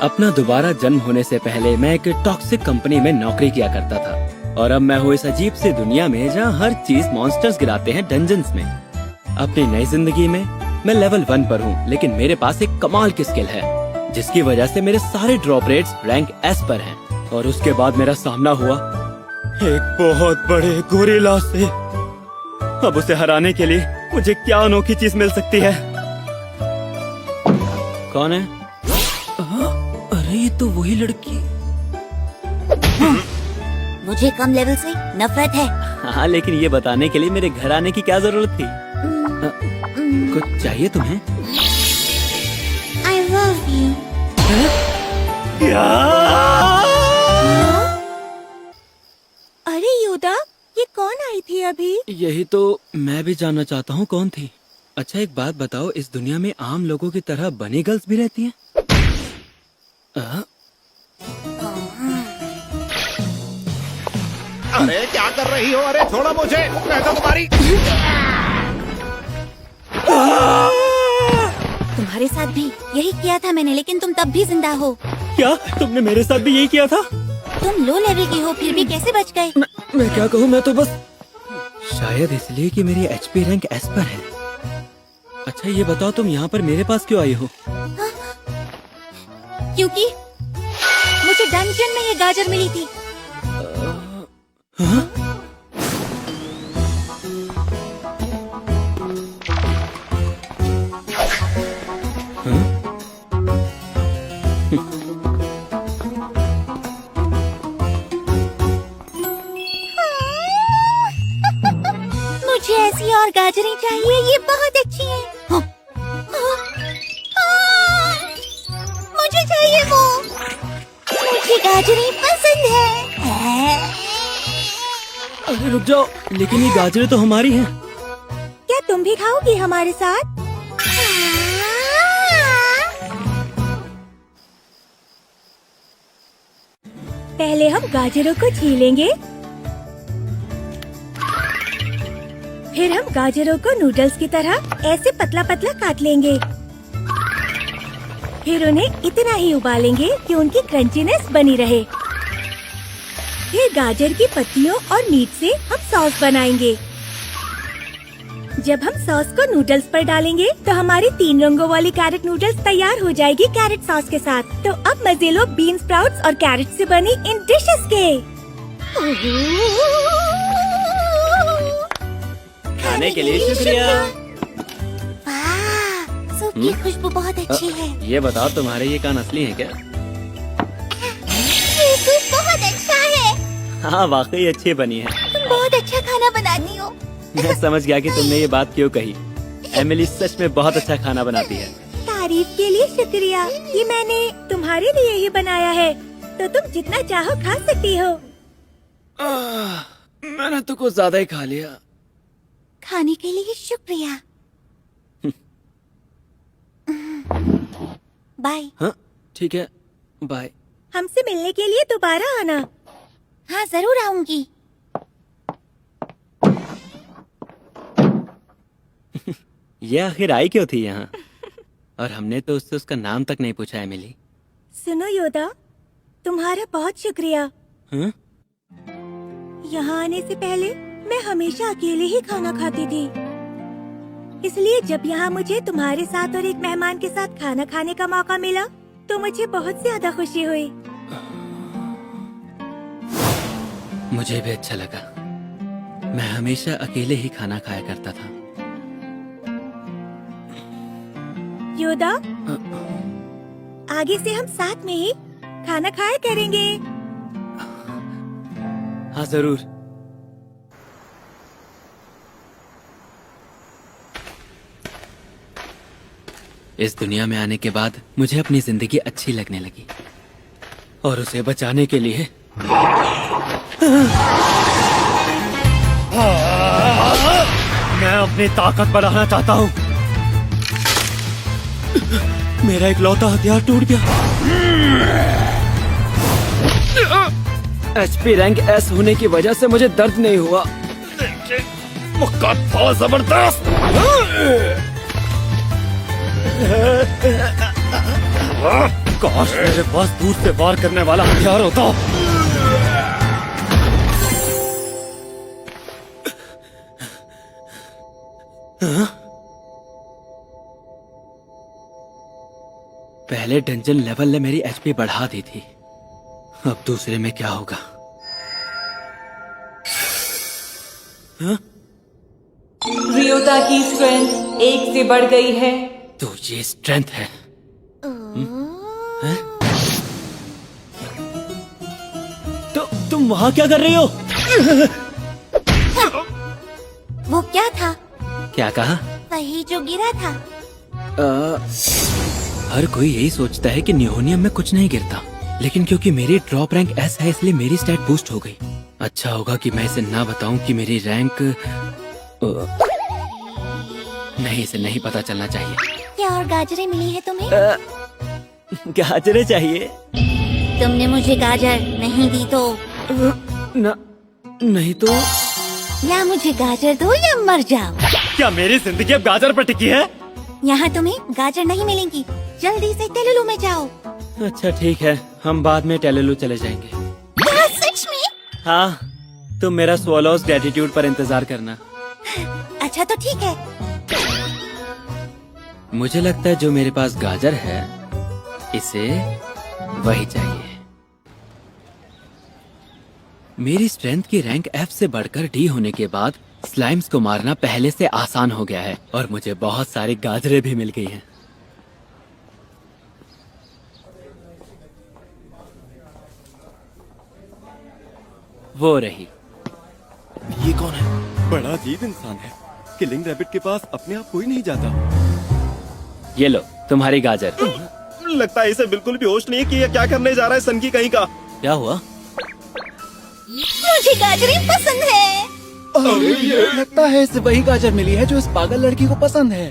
अपना दोबारा जन्म होने से पहले मैं एक टॉक्सिक कंपनी में नौकरी किया करता था और अब मैं हूँ इस अजीब सी दुनिया में जहाँ हर चीज मॉन्स्टर्स गिराते हैं डंजन्स में। अपनी नई जिंदगी में मैं लेवल 1 पर हूँ, लेकिन मेरे पास एक कमाल की स्किल है जिसकी वजह से मेरे सारे ड्रॉप रेट्स रैंक S पर हैं। और उसके बाद मेरा सामना हुआ एक बहुत बड़े गोरिल्ला से। अब उसे हराने के लिए मुझे क्या अनोखी चीज मिल सकती है? कौन है? अरे ये तो वही लड़की। मुझे कम लेवल से नफरत है। हाँ, लेकिन ये बताने के लिए मेरे घर आने की क्या जरूरत थी? कुछ चाहिए तुम्हें? I love you. क्या? अरे योदा, ये कौन आई थी अभी? यही तो मैं भी जानना चाहता हूँ, कौन थी? अच्छा एक बात बताओ, इस दुनिया में आम लोगों की तरह बनी गर्ल्स भी रहती हैं? अरे क्या कर रही हो? अरे छोड़ो मुझे, मैं तो तुम्हारी। तुम्हारे साथ भी यही किया था मैंने, लेकिन तुम तब भी जिंदा हो। क्या तुमने मेरे साथ भी यही किया था? तुम लो लेवल की हो, फिर भी कैसे बच गए? मैं क्या कहूँ, मैं तो बस शायद इसलिए कि मेरी HP रैंक S पर है। अच्छा ये बताओ, तुम यहाँ पर मेरे पास क्यों आई हो? क्योंकि मुझे डंजन में ये गाजर मिली थी। हाँ? मुझे ऐसी और गाजरें चाहिए, ये बहुत अच्छी हैं। मुझे चाहिए वो। मुझे गाजरें पसंद है। अरे रुक जाओ, लेकिन ये गाजरें तो हमारी हैं। क्या तुम भी खाओगी हमारे साथ? पहले हम गाजरों को छीलेंगे, फिर हम गाजरों को नूडल्स की तरह ऐसे पतला पतला काट लेंगे। फिर उन्हें इतना ही उबालेंगे कि उनकी क्रंचीनेस बनी रहे। फिर गाजर की पत्तियों और मीट से हम सॉस बनाएंगे। जब हम सॉस को नूडल्स पर डालेंगे तो हमारी 3 रंगों वाली कैरेट नूडल्स तैयार हो जाएगी कैरेट सॉस के साथ। तो अब मजे लो बीन स्प्राउट्स और कैरेट से बनी इन डिशेस के। खाने के लिए शुक्रिया। वाह, सूप की खुशबू बहुत अच्छी है। ये बताओ, तुम्हारे ये कान असली हैं क्या? ये सूप बहुत अच्छा है। हाँ वाकई अच्छी बनी है। तुम बहुत अच्छा खाना बनाती हो। मैं समझ गया कि तुमने ये बात क्यों कही। एमिली सच में बहुत अच्छा खाना बनाती है। तारीफ के लिए शुक्रिया। ये मैंने तुम्हारे लिए ही बनाया है, तो तुम जितना चाहो खा सकती हो। मैंने तो कुछ ज्यादा ही खा लिया। खाने के लिए शुक्रिया। बाय। हाँ ठीक है, बाय। हमसे मिलने के लिए दोबारा आना। हाँ जरूर आऊंगी। ये आखिर आई क्यों थी यहाँ? और हमने तो उससे उसका नाम तक नहीं पूछा। एमिली सुनो योदा, तुम्हारा बहुत शुक्रिया। हाँ? यहाँ आने से पहले मैं हमेशा अकेले ही खाना खाती थी, इसलिए जब यहाँ मुझे तुम्हारे साथ और एक मेहमान के साथ खाना खाने का मौका मिला तो मुझे बहुत ज्यादा खुशी हुई। मुझे भी अच्छा लगा। मैं हमेशा अकेले ही खाना खाया करता था। योदा, आगे से हम साथ में ही खाना खाया करेंगे। हाँ जरूर। इस दुनिया में आने के बाद मुझे अपनी जिंदगी अच्छी लगने लगी और उसे बचाने के लिए मैं अपनी ताकत बढ़ाना चाहता हूँ। मेरा इकलौता हथियार टूट गया। HP रैंक S होने की वजह से मुझे दर्द नहीं हुआ, लेकिन मुक्का था जबरदस्त। काश मेरे पास दूर से वार करने वाला हथियार होता। पहले डंजन लेवल ने मेरी एचपी बढ़ा दी थी, अब दूसरे में क्या होगा? रियोता की स्ट्रेंथ 1 से बढ़ गई है। तो ये स्ट्रेंथ है। तो तुम वहां क्या कर रही हो? वो क्या था? क्या कहा? वही जो गिरा था। हर कोई यही सोचता है कि नियोनियम में कुछ नहीं गिरता, लेकिन क्योंकि मेरी ड्रॉप रैंक एस है इसलिए मेरी स्टैट बूस्ट हो गई। अच्छा होगा कि मैं इसे ना बताऊं कि मेरी रैंक नहीं, इसे नहीं पता चलना चाहिए। क्या और गाजरें मिली है तुम्हें? गाजरें चाहिए? तुमने मुझे गाजर नहीं दी तो नहीं तो या मुझे गाजर दो या मर जाओ। क्या मेरी जिंदगी अब गाजर पर टिकी है? यहाँ तुम्हें गाजर नहीं मिलेंगी, जल्दी से तेलुलु में जाओ। अच्छा ठीक है, हम बाद में टेलुलु चले जाएंगे। क्या सच में? हाँ, तुम मेरा स्वॉलोज ग्रेटिट्यूड पर इंतजार करना। अच्छा तो ठीक है। मुझे लगता है जो मेरे पास गाजर है इसे वही चाहिए। मेरी स्ट्रेंथ की रैंक एफ से बढ़कर डी होने के बाद स्लाइम्स को मारना पहले से आसान हो गया है और मुझे बहुत सारी गाजरें भी मिल गई हैं। वो रही। ये कौन है? बड़ा अजीब इंसान है। किलिंग रैबिट के पास अपने आप कोई नहीं जाता। ये लो तुम्हारी गाजर। लगता है इसे बिल्कुल भी होश नहीं है कि ये क्या करने जा रहा है, सन की कहीं का। क्या हुआ? मुझे गाजरें पसंद है। लगता है इसे वही गाजर मिली है जो इस पागल लड़की को पसंद है।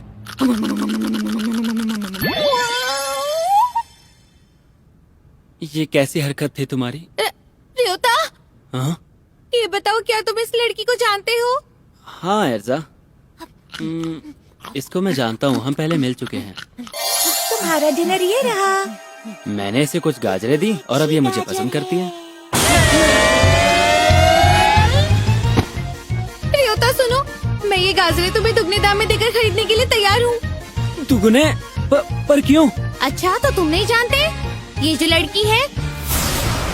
ये कैसी हरकत थी तुम्हारी? रियोता, हाँ ये बताओ क्या तुम इस लड़की को जानते हो? हाँ एर्जा, इसको मैं जानता हूँ, हम पहले मिल चुके हैं। तुम्हारा डिनर ये रहा। मैंने इसे कुछ गाजरें दी और अब ये मुझे पसंद करती है। रियोता सुनो, मैं ये गाजरें तुम्हें दुगने दाम में देकर खरीदने के लिए तैयार हूँ। दुगने? पर क्यों? अच्छा तो तुम नहीं जानते? ये जो लड़की है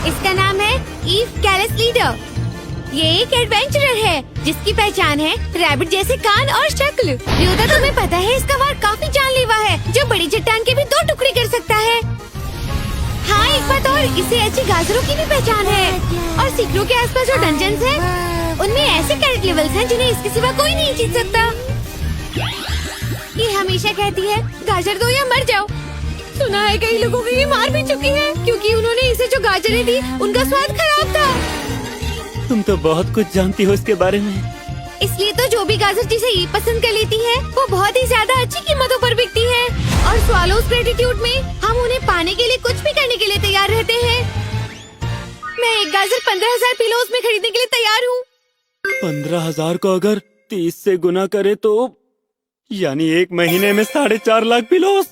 इसका नाम है ईव कैलिस लीडर। ये एक एडवेंचरर है जिसकी पहचान है रैबिट जैसे कान और शक्ल। रियोता तुम्हें पता है इसका वार काफी जानलेवा है जो बड़ी चट्टान के भी 2 टुकड़े कर सकता है। हाँ एक बात और, इसे ऐसी गाजरों की भी पहचान है और सीकरों के आसपास जो डंजन्स हैं उनमें ऐसे कैरेट लेवल्स हैं जिन्हें इसके सिवा कोई नहीं जीत सकता। ये हमेशा कहती है गाजर दो या मर जाओ। सुना है कई लोगों को ये मार भी चुकी है क्योंकि उन्होंने इसे जो गाजरें दी उनका स्वाद खराब था। तुम तो बहुत कुछ जानती हो इसके बारे में। इसलिए तो जो भी गाजर जिसे ये पसंद कर लेती है वो बहुत ही ज्यादा अच्छी कीमतों पर बिकती है और स्वॉलोज ग्रेटिट्यूड में हम उन्हें पाने के लिए कुछ भी करने के लिए तैयार रहते हैं। मैं एक गाजर 15,000 पिलोस में खरीदने के लिए तैयार हूँ। 15,000 को अगर 30 से गुना करे तो यानी 1 महीने में 4.5 लाख पिलोस।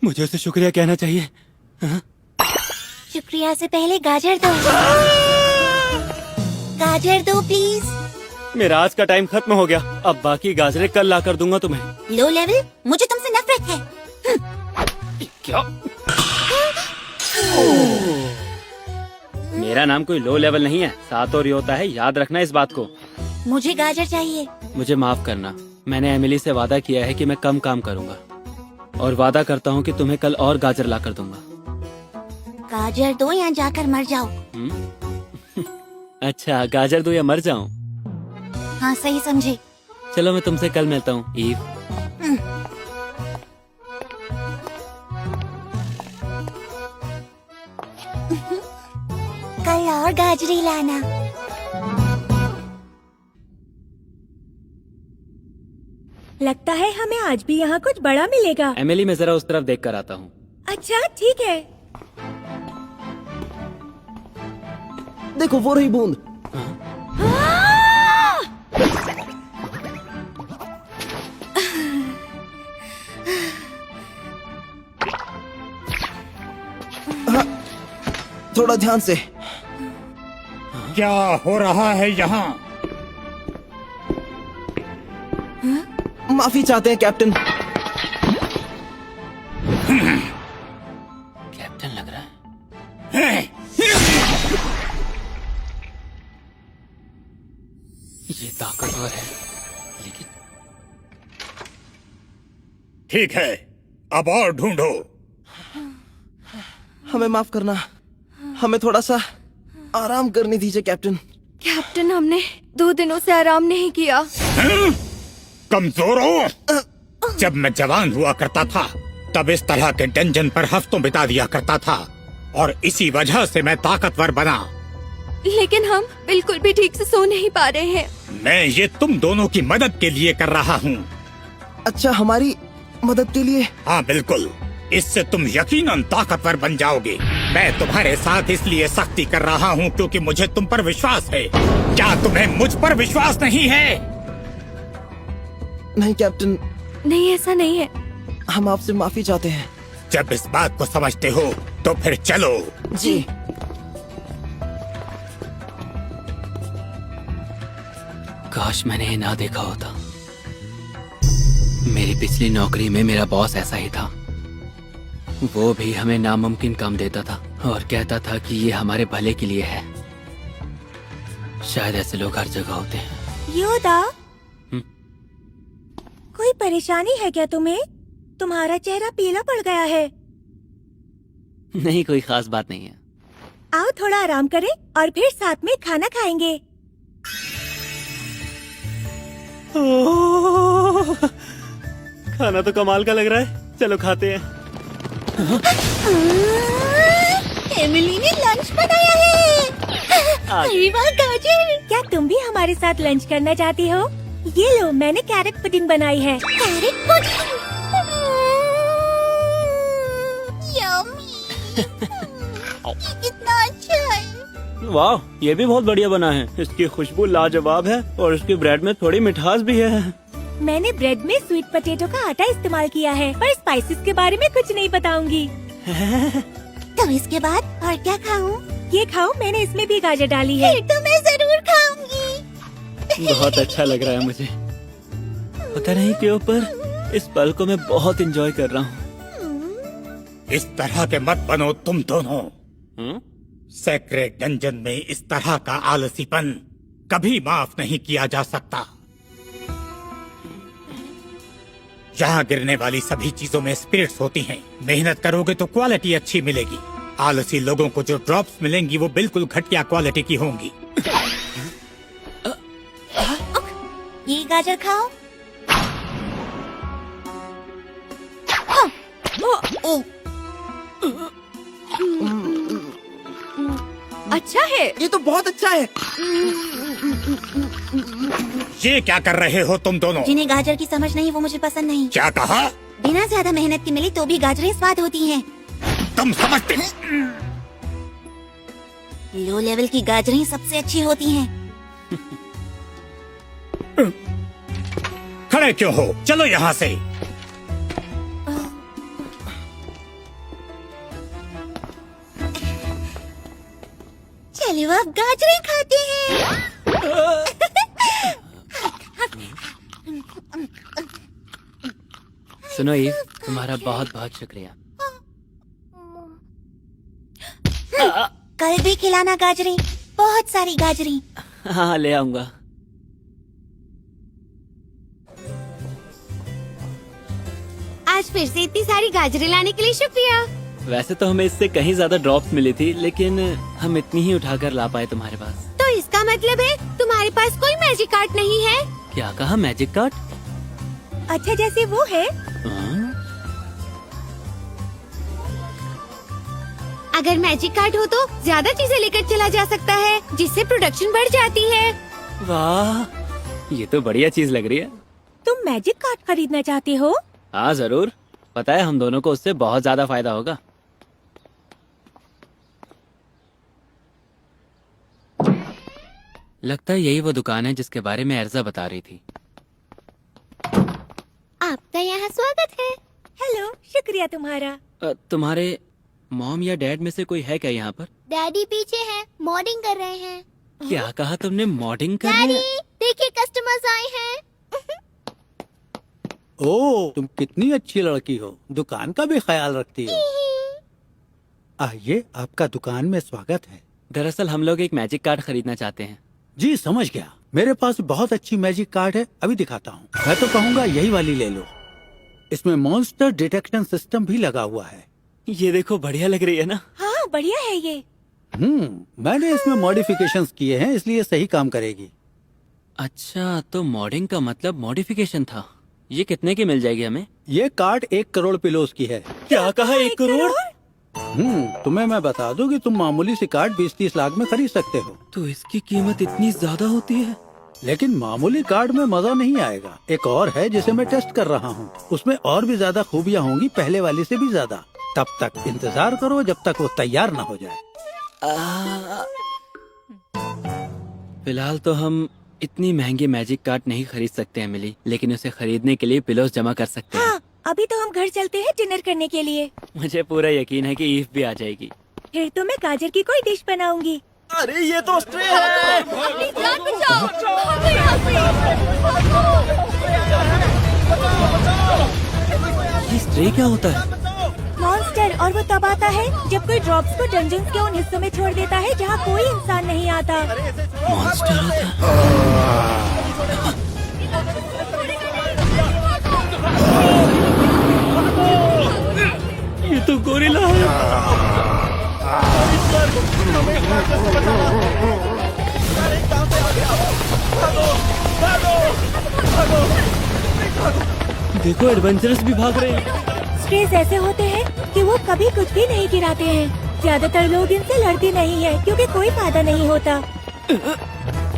मुझे उसे शुक्रिया कहना चाहिए। हाँ? शुक्रिया से पहले गाजर दो। गाजर दो प्लीज। मेरा आज का टाइम खत्म हो गया, अब बाकी गाजरें कल ला कर दूंगा तुम्हें। लो लेवल, मुझे तुमसे नफरत है। क्या? मेरा नाम कोई लो लेवल नहीं है, सातो रियोता है, याद रखना इस बात को। मुझे गाजर चाहिए। मुझे माफ करना, मैंने एमिली से वादा किया है कि मैं कम काम करूंगा और वादा करता हूँ कि तुम्हें कल और गाजर ला कर दूंगा। गाजर दो या जाकर मर जाओ। अच्छा, गाजर दो या मर जाऊं? हाँ सही समझे। चलो मैं तुमसे कल मिलता हूँ ईव। कल और गाजरी लाना। लगता है हमें आज भी यहाँ कुछ बड़ा मिलेगा। एमिली, मैं जरा उस तरफ देख कर आता हूँ। अच्छा ठीक है। देखो वो रही बूंद। थोड़ा ध्यान से। क्या हो रहा है यहाँ? माफी चाहते हैं कैप्टन। कैप्टन लग रहा है। ये ताकतवर है, लेकिन ठीक है, अब और ढूंढो। हमें माफ करना, हमें थोड़ा सा आराम करने दीजिए कैप्टन। कैप्टन, हमने 2 दिनों से आराम नहीं किया। कमजोर हो? जब मैं जवान हुआ करता था तब इस तरह के डंजन पर हफ्तों बिता दिया करता था और इसी वजह से मैं ताकतवर बना। लेकिन हम बिल्कुल भी ठीक से सो नहीं पा रहे हैं। मैं ये तुम दोनों की मदद के लिए कर रहा हूँ। अच्छा, हमारी मदद के लिए? हाँ बिल्कुल, इससे तुम यकीनन ताकतवर बन जाओगे। मैं तुम्हारे साथ इसलिए सख्ती कर रहा हूँ क्योंकि मुझे तुम पर विश्वास है। क्या तुम्हें मुझ पर विश्वास नहीं है? नहीं कैप्टन, नहीं, ऐसा नहीं है। हम आपसे माफी चाहते हैं। जब इस बात को समझते हो तो फिर चलो। जी। काश मैंने ये ना देखा होता। मेरी पिछली नौकरी में मेरा बॉस ऐसा ही था। वो भी हमें नामुमकिन काम देता था और कहता था कि ये हमारे भले के लिए है। शायद ऐसे लोग हर जगह होते हैं। योदा, कोई परेशानी है क्या तुम्हें? तुम्हारा चेहरा पीला पड़ गया है। नहीं, कोई खास बात नहीं है। आओ थोड़ा आराम करें और फिर साथ में खाना खाएंगे। खाना तो कमाल का लग रहा है, चलो खाते हैं। एमिली ने लंच बनाया है। अरे वाह गाजर! क्या तुम भी हमारे साथ लंच करना चाहती हो? ये लो, मैंने कैरेट पुडिंग बनाई है। Carrot pudding? यम्मी! कितना अच्छा है। वाह, ये भी बहुत बढ़िया बना है। इसकी खुशबू लाजवाब है और इसकी ब्रेड में थोड़ी मिठास भी है। मैंने ब्रेड में स्वीट पोटैटो का आटा इस्तेमाल किया है, पर स्पाइसेस के बारे में कुछ नहीं बताऊंगी। तो इसके बाद और क्या खाऊं? ये खाओ, मैंने इसमें भी गाजर डाली है। फिर तो मैं जरूर खाऊंगी। बहुत अच्छा लग रहा है मुझे। पता नहीं क्यों, पर इस पल को मैं बहुत एंजॉय कर रहा हूँ। इस तरह के मत बनो तुम दोनों। सेक्रेट डंजन में इस तरह का आलसीपन कभी माफ नहीं किया जा सकता। यहाँ गिरने वाली सभी चीजों में स्पिरिट्स होती हैं। मेहनत करोगे तो क्वालिटी अच्छी मिलेगी। आलसी लोगों को जो ड्रॉप्स मिलेंगी वो बिल्कुल घटिया क्वालिटी की होंगी। ये गाजर खाओ। अच्छा है। ये तो बहुत अच्छा है। ये क्या कर रहे हो तुम दोनों? जिन्हें गाजर की समझ नहीं वो मुझे पसंद नहीं। क्या कहा? बिना ज्यादा मेहनत के मिली तो भी गाजरें स्वाद होती हैं। तुम समझते? लो लेवल की गाजरें सबसे अच्छी होती हैं। खड़े क्यों हो? चलो यहाँ से। चलो अब गाजरें खाते हैं। सुनो ईव, तुम्हारा बहुत बहुत शुक्रिया। कल भी खिलाना गाजरें, बहुत सारी गाजरें। हाँ, ले आऊंगा। आज फिर से इतनी सारी गाजरें लाने के लिए शुक्रिया। वैसे तो हमें इससे कहीं ज्यादा ड्रॉप्स मिली थी, लेकिन हम इतनी ही उठाकर ला पाए तुम्हारे पास। तो इसका मतलब है तुम्हारे पास कोई मैजिक कार्ड नहीं है? क्या कहा? Magic card? अच्छा, जैसे वो है। अगर मैजिक कार्ड हो तो ज्यादा चीजें लेकर चला जा सकता है, जिससे प्रोडक्शन बढ़ जाती है। वाह, ये तो बढ़िया चीज लग रही है। तुम मैजिक कार्ड खरीदना चाहते हो? हाँ जरूर। पता है, हम दोनों को उससे बहुत ज्यादा फायदा होगा। लगता है यही वो दुकान है जिसके बारे में एर्जा बता रही थी। आपका यहाँ स्वागत है। हेलो, शुक्रिया तुम्हारा। तुम्हारे मॉम या डैड में से कोई है क्या यहाँ पर? डैडी पीछे हैं, मॉर्निंग कर रहे हैं। क्या कहा तुमने? मॉडिंग कर रहे डैडी हैं? देखिए कस्टमर्स आए हैं। ओ, तुम कितनी अच्छी लड़की हो, दुकान का भी ख्याल रखती हो। आइए, आपका दुकान में स्वागत है। दरअसल हम लोग एक मैजिक कार्ड खरीदना चाहते हैं। जी समझ गया, मेरे पास बहुत अच्छी मैजिक कार्ड है, अभी दिखाता हूँ। मैं तो कहूँगा यही वाली ले लो, इसमें मॉन्स्टर डिटेक्शन सिस्टम भी लगा हुआ है। ये देखो, बढ़िया लग रही है ना? हाँ बढ़िया है ये। मैंने इसमें मॉडिफिकेशंस किए हैं, इसलिए सही काम करेगी। अच्छा, तो मॉडिंग का मतलब मॉडिफिकेशन था। ये कितने की मिल जाएगी हमें? ये कार्ड 1 करोड़ पिलोस की है। क्या कहा? 1 करोड़? तुम्हें मैं बता दूं कि तुम मामूली सी कार्ड 20-30 लाख में खरीद सकते हो। तो इसकी कीमत इतनी ज्यादा होती है? लेकिन मामूली कार्ड में मजा नहीं आएगा। एक और है जिसे मैं टेस्ट कर रहा हूँ, उसमें और भी ज्यादा खूबियाँ होंगी, पहले वाली से भी ज्यादा। तब तक इंतजार करो जब तक वो तैयार न हो जाए। फिलहाल तो हम इतनी महंगी मैजिक कार्ड नहीं खरीद सकते हैं मिली, लेकिन उसे खरीदने के लिए पिलोस जमा कर सकते हैं। हाँ, अभी तो हम घर चलते हैं डिनर करने के लिए। मुझे पूरा यकीन है कि ईव भी आ जाएगी। फिर तो मैं गाजर की कोई डिश बनाऊंगी। अरे ये तो स्ट्रे है। अपनी जान बचाओ, भागो यहाँ से। ये स्ट्रे क्या होता है? मॉन्स्टर, और वो तब आता है जब कोई ड्रॉप्स को डंजन्स के उन हिस्सों में छोड़ देता है जहाँ कोई इंसान नहीं आता। मॉन्स्टर होता है? ये तो गोरिल्ला है। देखो, एडवेंचरस भी भाग रहे हैं। स्ट्रेस ऐसे होते हैं कि वो कभी कुछ भी नहीं गिराते हैं। ज्यादातर लोग इनसे लड़ते नहीं हैं क्योंकि कोई फायदा नहीं होता।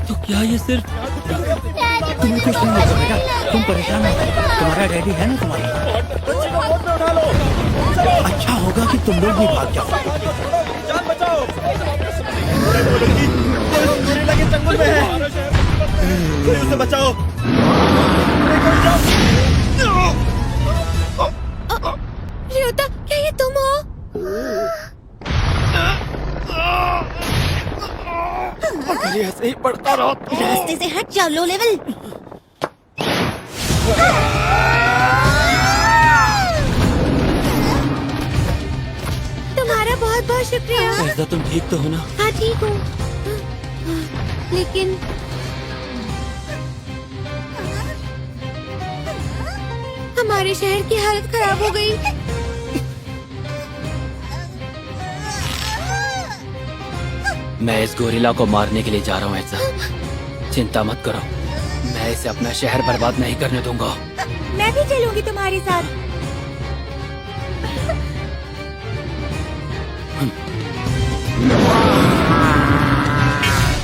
तो क्या ये सिर्फ तुम्हें कुछ नहीं हो बेटा, तुम परेशान मत हो, तुम्हारा डैडी है ना तुम्हारा। अच्छा होगा कि तुम लोग भी भाग जाओ। जान बचाओ। गोरिल्ला के जंगल में है, कोई उसे बचाओ। रियोता, क्या ये तुम हो? ये ऐसे ही पड़ता रहो। रास्ते से हट जाओ, लो लेवल। तुम्हारा बहुत बहुत शुक्रिया। ऐसा तुम ठीक तो हो ना? हाँ ठीक हूँ, लेकिन हमारे शहर की हालत खराब हो गई। मैं इस गोरिल्ला को मारने के लिए जा रहा हूँ ऐसा। चिंता मत करो, मैं इसे अपना शहर बर्बाद नहीं करने दूंगा। मैं भी चलूंगी तुम्हारे साथ।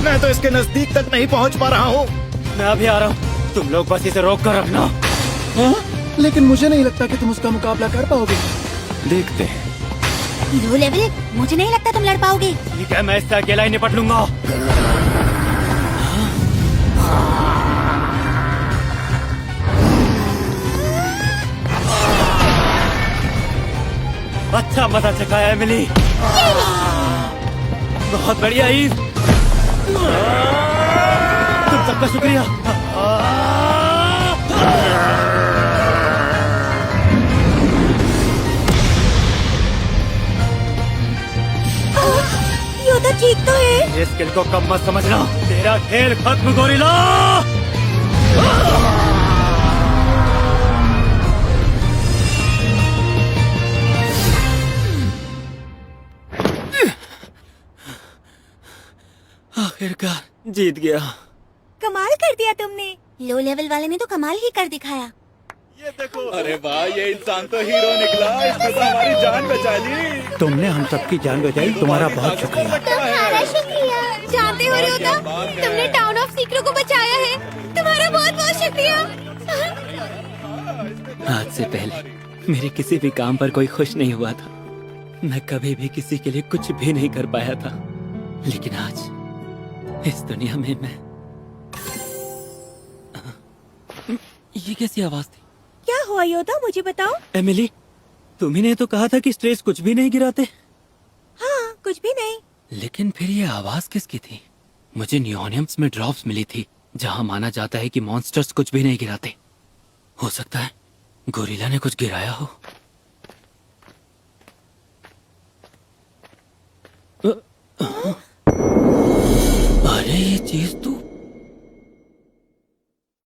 मैं तो इसके नजदीक तक नहीं पहुंच पा रहा हूँ। मैं अभी आ रहा हूँ, तुम लोग बस इसे रोक कर रखना। हाँ? लेकिन मुझे नहीं लगता कि तुम उसका मुकाबला कर पाओगे। देखते हैं। लो लेवल, मुझे नहीं लगता तुम लड़ पाओगे। ठीक है, मैं इससे अकेला ही निपट लूंगा। अच्छा मजा चखाया एमिली। बहुत बढ़िया ईव, तुम सबका शुक्रिया। योदा ठीक तो है? ये स्किल को कम मत समझना, तेरा खेल खत्म गोरिल्ला। आखिरकार जीत गया। कमाल कर दिया तुमने। लो लेवल वाले ने तो कमाल ही कर दिखाया। ये देखो। अरे वाह, ये इंसान तो हीरो निकला, इसने तो हमारी जान बचा ली। तुमने हम सबकी जान बचाई, तुम्हारा बहुत शुक्रिया। तुम्हारा शुक्रिया। जानते हो रियोता, तुमने टाउन ऑफ सीक्रो को बचाया है। तुम्हारा बहुत बहुत शुक्रिया। आज से पहले मेरे किसी भी काम पर कोई खुश नहीं हुआ था। मैं कभी भी किसी के लिए कुछ भी नहीं कर पाया था, लेकिन आज इस दुनिया में मैं। ये कैसी आवाज थी? क्या हुआ योदा, मुझे बताओ। एमिली, तुम्ही ने तो कहा था कि स्ट्रेस कुछ भी नहीं गिराते। कुछ भी नहीं। लेकिन फिर ये आवाज किसकी थी? मुझे न्यूओनियम्स में ड्रॉप्स मिली थी, जहाँ माना जाता है कि मॉन्स्टर्स कुछ भी नहीं गिराते। हो सकता है गोरिल्ला ने कुछ गिराया हो। अरे ये चीज तो